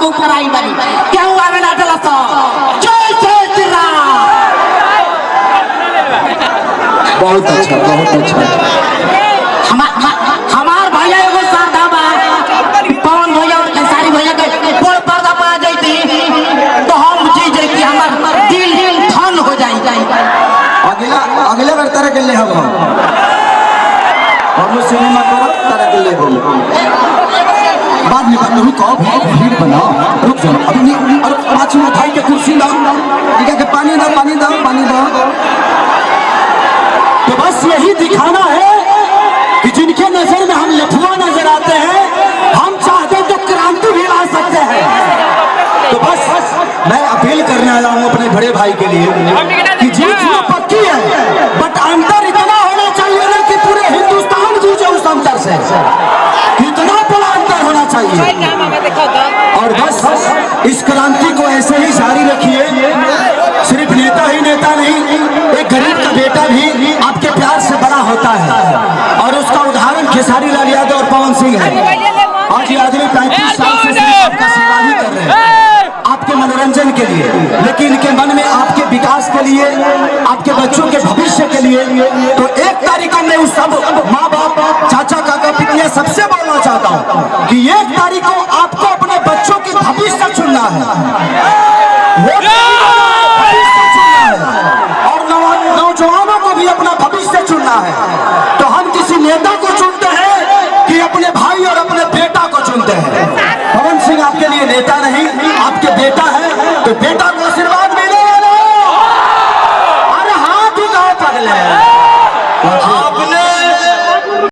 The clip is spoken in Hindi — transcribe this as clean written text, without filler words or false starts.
ऊपर आई बनी क्या हुआ मेरा चला तो जय जय श्री राम। बहुत अच्छा, बहुत अच्छा। हमार भैया एगो शारदा बा पवन भैया और खेसारी भैया के बड़ पर्दा पा जाती तो हम जी जाती हमार दिल धन हो जाई। अगले बार तरह के ले हम सिनेमा करो तरह के ले बाद में बात रुको भीड़ बनाओ रुक जाओ अभी और पाँच मिनट खाई के कुर्सी लाओ ठीक है कि पानी दो पानी दो पानी दो। तो बस यही दिखाना है कि जिनके नजर में हम लफुआ नजर आते हैं हम चाहते तो क्रांति भी ला सकते हैं। तो बस मैं अपील करने आया हूँ अपने बड़े भाई के लिए कि जीत में पक्की है बट अंतर इतना होना चाहिए ना कि पूरे हिंदुस्तान जूझे उस अंतर से। इतना बड़ा अंतर होना चाहिए और बस इस क्रांति को ऐसे ही जारी रखिए। सिर्फ नेता ही नेता नहीं एक गरीब का बेटा भी आपके प्यार से बड़ा होता है और उसका उदाहरण खेसारी लाल यादव और पवन सिंह है। आज ये आदमी 35 साल से सिर्फ आपका सेवा ही कर रहे हैं आपके मनोरंजन के लिए, लेकिन इनके मन में आपके विकास के लिए आपके बच्चों के भविष्य के लिए। तो 1 तारीख को मैं उस सब माँ बाप चाचा काका पितिया सबसे बोलना चाहता हूँ कि 1 तारीख को आपको अपने बच्चों के भविष्य चुनना है और नौजवानों को भी अपना भविष्य चुनना है।